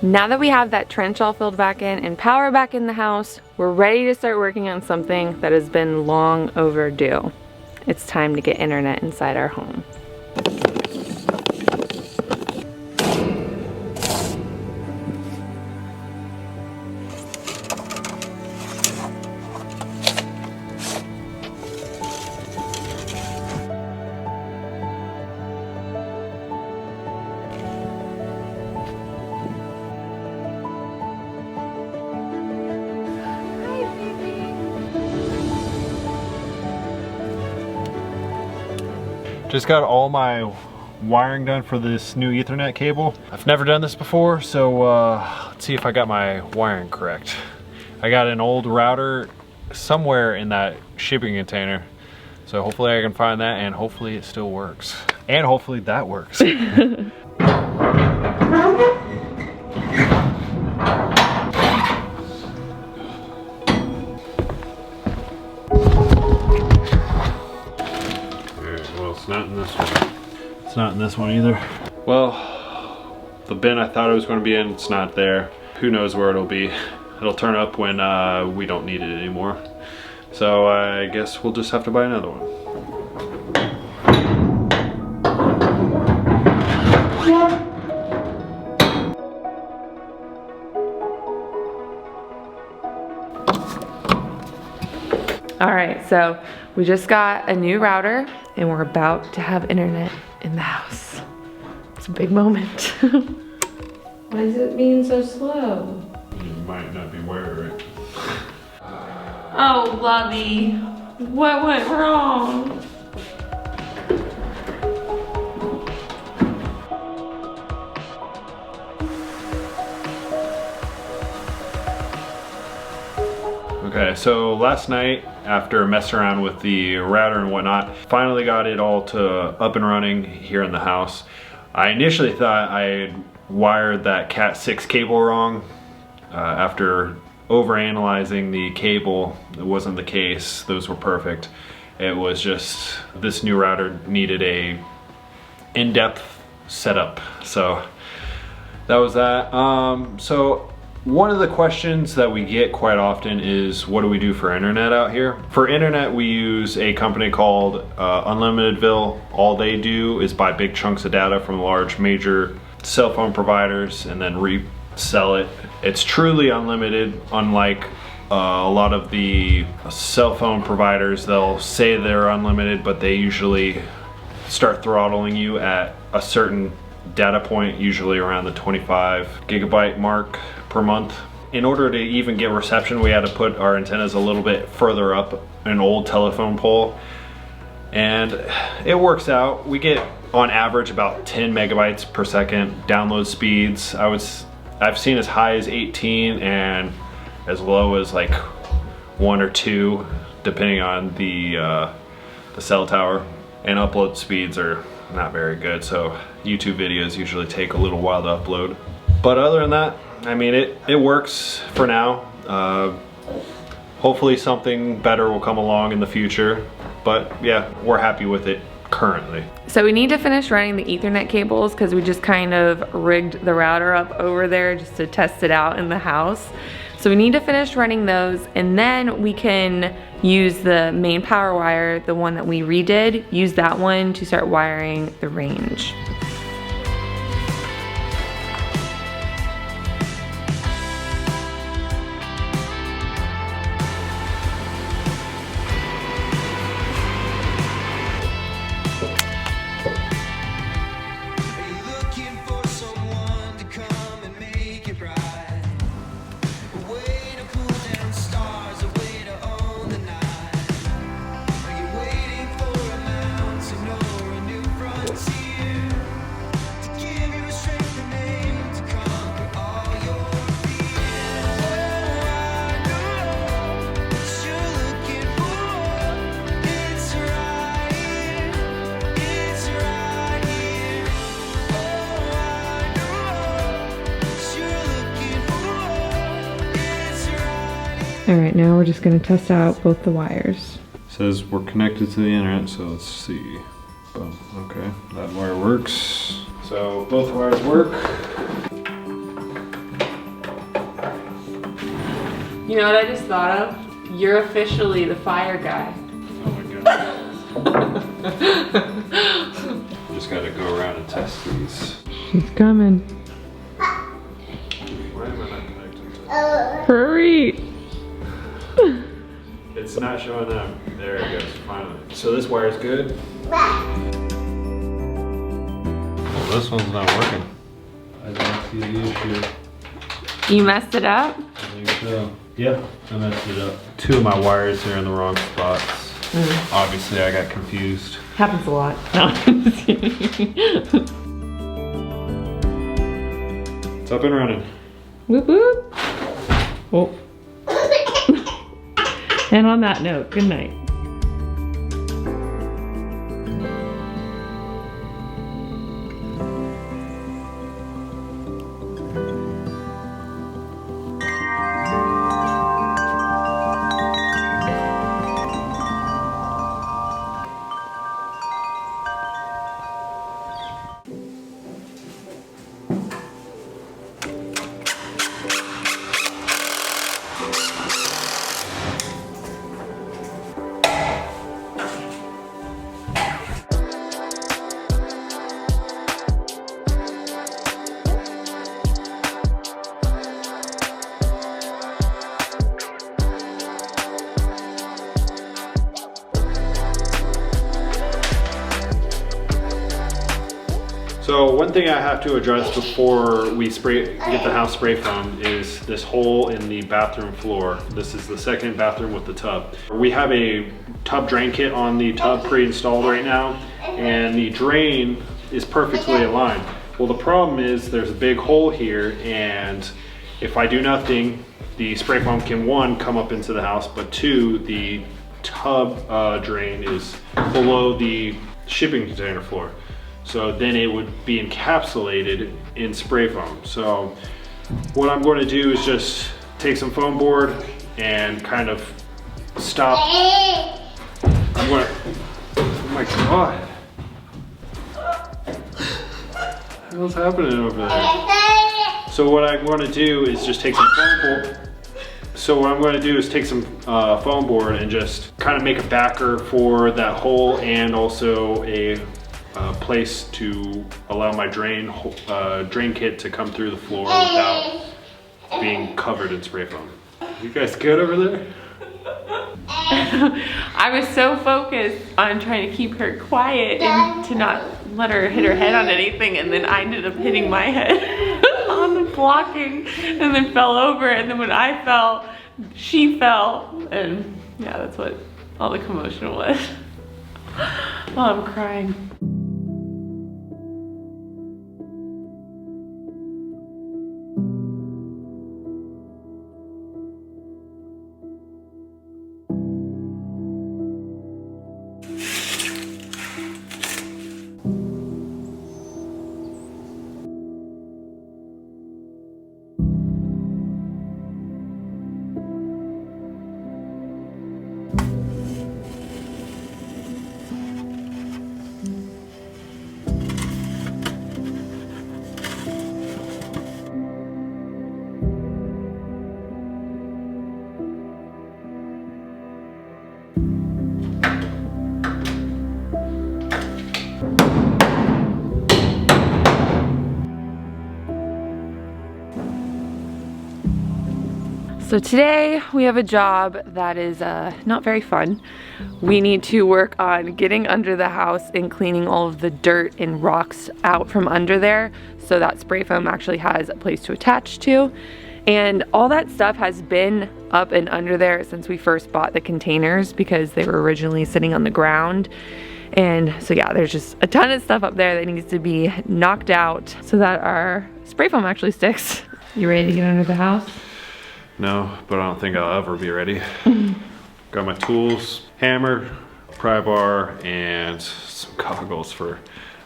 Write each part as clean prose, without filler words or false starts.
Now that we have that trench all filled back in and power back in the house, we're ready to start working on something that has been long overdue. It's time to get internet inside our home. Just got all my wiring done for this new Ethernet cable. I've never done this before, so let's see if I got my wiring correct. I got an old router somewhere in that shipping container, so hopefully I can find that, and hopefully it still works. And hopefully that works. It's not in this one. It's not in this one either. Well, the bin I thought it was going to be in, it's not there. Who knows where it'll be. It'll turn up when we don't need it anymore. So I guess we'll just have to buy another one. All right, so we just got a new router and we're about to have internet in the house. It's a big moment. Why is it being so slow? You might not be wired right. Oh, Lovey, what went wrong? Okay, so last night, after messing around with the router and whatnot, finally got it all up and running here in the house. I initially thought I had wired that Cat 6 cable wrong. After overanalyzing the cable, it wasn't the case. Those were perfect. It was just this new router needed a in-depth setup. So that was that. So one of the questions that we get quite often is, what do we do for internet out here? For internet, we use a company called Unlimitedville. All they do is buy big chunks of data from large major cell phone providers and then resell it. It's truly unlimited, unlike a lot of the cell phone providers. They'll say they're unlimited, but they usually start throttling you at a certain data point, usually around the 25 gigabyte mark per month. In order to even get reception, we had to put our antennas a little bit further up an old telephone pole, and it works out. We get on average about 10 megabytes per second download speeds. I've seen as high as 18 and as low as like 1 or 2, depending on the cell tower. And upload speeds are not very good, so YouTube videos usually take a little while to upload. But other than that, I mean, it works for now. Hopefully something better will come along in the future, but yeah, we're happy with it currently. So we need to finish running the Ethernet cables because we just kind of rigged the router up over there just to test it out in the house. So we need to finish running those, and then we can use the main power wire, the one that we redid, use that one to start wiring the range. All right, now we're just gonna test out both the wires. It says we're connected to the internet, so let's see. Boom. Okay, that wire works. So both wires work. You know what I just thought of? You're officially the fire guy. Oh my god. Just gotta go around and test these. She's coming. Why am I not connected to Hurry! It's not showing up. There it goes, finally. So this wire is good. Well, this one's not working. I don't see the issue. You messed it up? I think so. Yep, I messed it up. 2 of my wires are in the wrong spots. Obviously, I got confused. Happens a lot. No, I'm just kidding. It's up and running. Whoop whoop. Oh. And on that note, good night. So one thing I have to address before we get the house spray foam is this hole in the bathroom floor. This is the second bathroom with the tub. We have a tub drain kit on the tub pre-installed right now, and the drain is perfectly aligned. Well, the problem is there's a big hole here, and if I do nothing, the spray foam can, 1, come up into the house, but 2, the tub drain is below the shipping container floor. So then it would be encapsulated in spray foam. So what I'm going to do is just take some foam board and kind of stop. I'm going to, oh my God. What's happening over there? So what I'm going to do is just take some foam board. So what I'm going to do is take some foam board and just kind of make a backer for that hole, and also a place to allow my drain kit to come through the floor without being covered in spray foam. You guys good over there? I was so focused on trying to keep her quiet and to not let her hit her head on anything, and then I ended up hitting my head on the blocking and then fell over, and then when I fell, she fell, and yeah, that's what all the commotion was. Oh, I'm crying. So today we have a job that is not very fun. We need to work on getting under the house and cleaning all of the dirt and rocks out from under there so that spray foam actually has a place to attach to. And all that stuff has been up and under there since we first bought the containers, because they were originally sitting on the ground. And so yeah, there's just a ton of stuff up there that needs to be knocked out so that our spray foam actually sticks. You ready to get under the house? No, but I don't think I'll ever be ready. Got my tools, hammer, pry bar, and some goggles for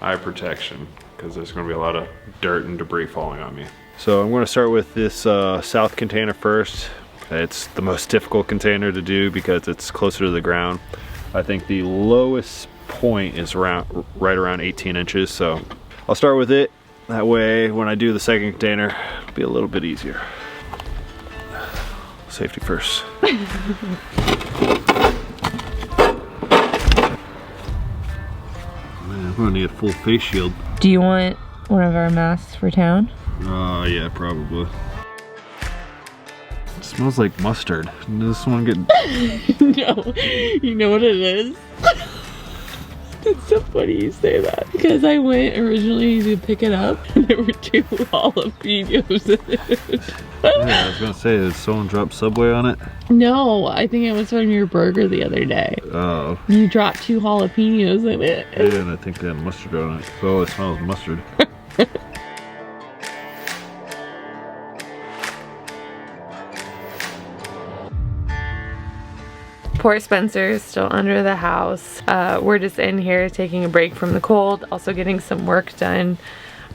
eye protection, because there's going to be a lot of dirt and debris falling on me. So I'm going to start with this south container first. It's the most difficult container to do because it's closer to the ground. I think the lowest point is right around 18 inches, so I'll start with it. That way when I do the second container, it'll be a little bit easier. Safety first. Man, I'm gonna need a full face shield. Do you want one of our masks for town? Yeah, probably. It smells like mustard. Does this one get... No, you know what it is? It's so funny you say that. Because I went originally to pick it up and there were 2 jalapenos in it. Yeah, I was gonna say, did someone drop Subway on it? No, I think it was from your burger the other day. Oh. You dropped 2 jalapenos in it. Yeah, and I think they had mustard on it. So all I smell is mustard. Poor Spencer is still under the house. We're just in here taking a break from the cold, also getting some work done.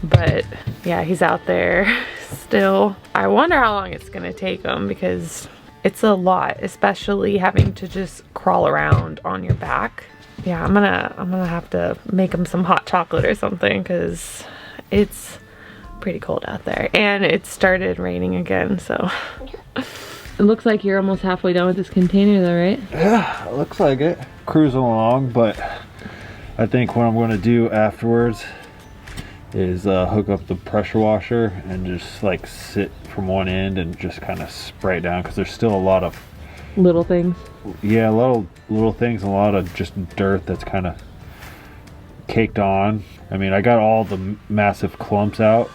But yeah, he's out there still. I wonder how long it's gonna take him because it's a lot, especially having to just crawl around on your back. Yeah, I'm gonna have to make him some hot chocolate or something because it's pretty cold out there. And it started raining again, so. It looks like you're almost halfway done with this container though, right? Yeah, it looks like it. Cruising along, but I think what I'm going to do afterwards is hook up the pressure washer and just like sit from one end and just kind of spray it down because there's still a lot of little things. Yeah, a lot of little things, a lot of just dirt that's kind of caked on. I mean, I got all the massive clumps out,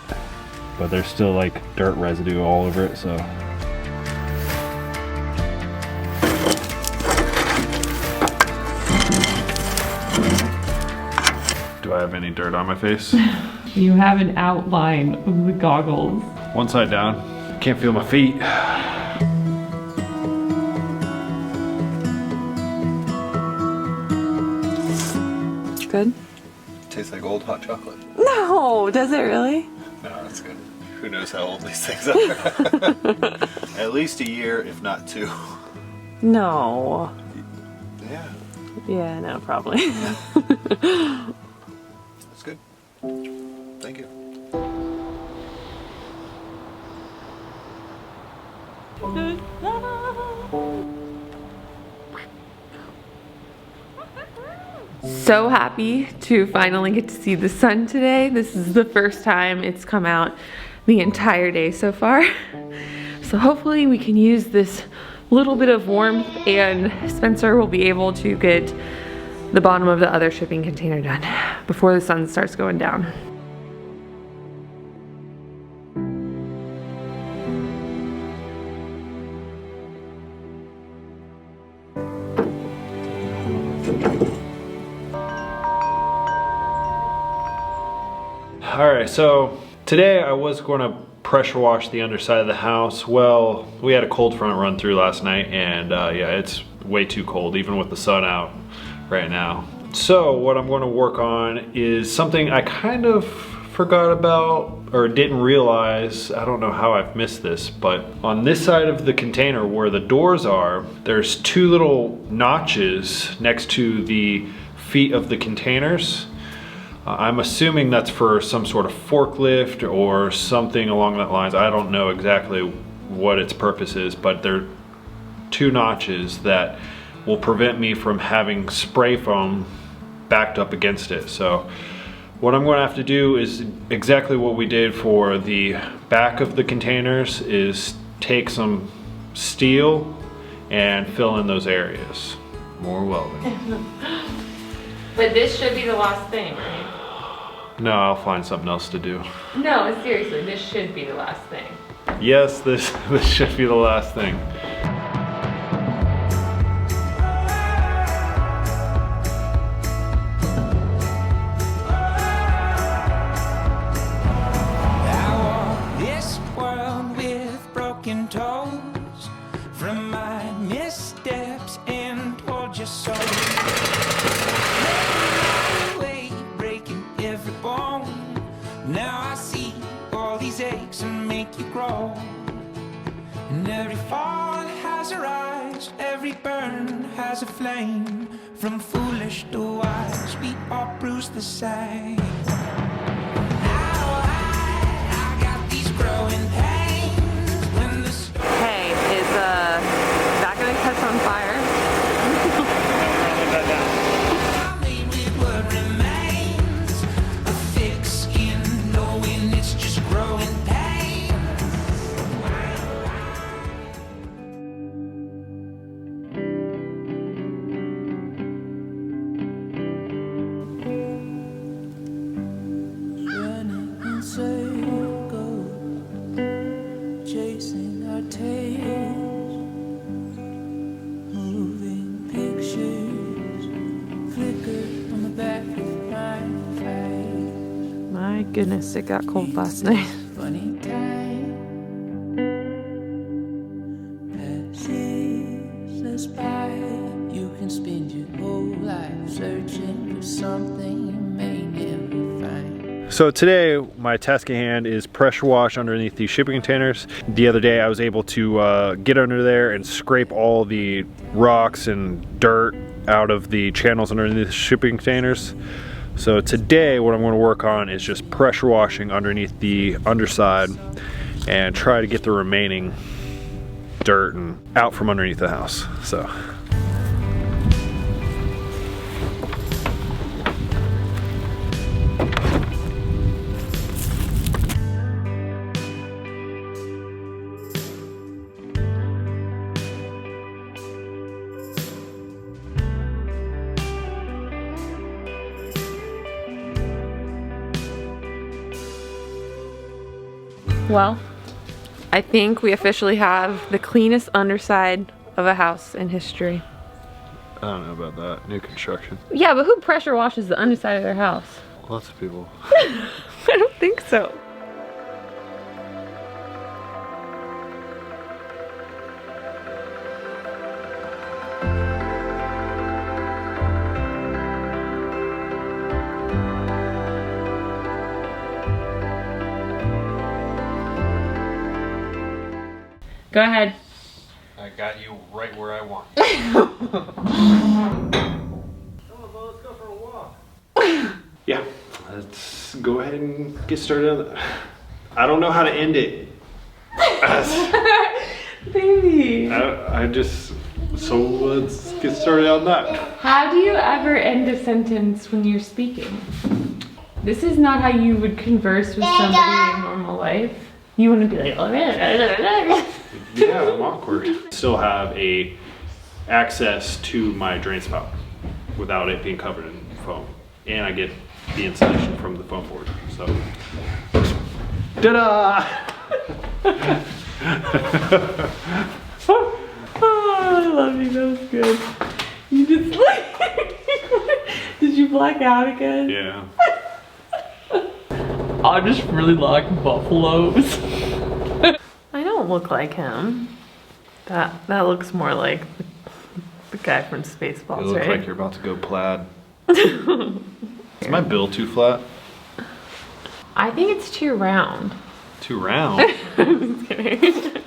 but there's still like dirt residue all over it, so. Do I have any dirt on my face? You have an outline of the goggles. One side down. Can't feel my feet. Good? Tastes like old hot chocolate. No, does it really? No, that's good. Who knows how old these things are? At least a year, if not 2. No. Yeah, Yeah, no, probably. that's good. Thank you. So happy to finally get to see the sun today. This is the first time it's come out the entire day so far. So hopefully we can use this little bit of warmth and Spencer will be able to get the bottom of the other shipping container done before the sun starts going down. Alright, so today I was going to pressure wash the underside of the house. Well, we had a cold front run through last night and yeah, it's way too cold even with the sun out right now. So what I'm going to work on is something I kind of forgot about or didn't realize. I don't know how I've missed this, but on this side of the container where the doors are, there's 2 little notches next to the feet of the containers. I'm assuming that's for some sort of forklift or something along that lines. I don't know exactly what its purpose is, but they're 2 notches that will prevent me from having spray foam backed up against it. So what I'm going to have to do is exactly what we did for the back of the containers, is take some steel and fill in those areas. More welding. But this should be the last thing, right? No, I'll find something else to do. No, seriously, this should be the last thing. Yes, this should be the last thing. This world with broken toes from my missteps and told you so. Breaking every bone. Now I see all these aches and make you grow. And every fall has a rise, every burn has a flame. From foolish to wise, we all bruise the same. Hey, is goodness, it got cold last night. Funny time passes us by. You can spend your whole life searching for something you may never find. So today, my task at hand is pressure wash underneath these shipping containers. The other day I was able to get under there and scrape all the rocks and dirt out of the channels underneath the shipping containers. So today what I'm going to work on is just pressure washing underneath the underside and try to get the remaining dirt and out from underneath the house. So. Well, I think we officially have the cleanest underside of a house in history. I don't know about that. New construction. Yeah, but who pressure washes the underside of their house? Lots of people. I don't think so. Go ahead. I got you right where I want. Yeah, let's go ahead and get started on that. I don't know how to end it. Baby. So let's get started on that. How do you ever end a sentence when you're speaking? This is not how you would converse with somebody in normal life. You want to be like, oh, Yeah, I'm awkward. Still have access to my drain spout without it being covered in foam. And I get the insulation from the foam board, so. Ta-da! Oh, I love you, that was good. You just like, did you black out again? Yeah. I just really like buffaloes. I don't look like him. That looks more like the guy from Spaceballs, You look right? like you're about to go plaid. Is my bill too flat? I think it's too round. Too round? I'm just kidding.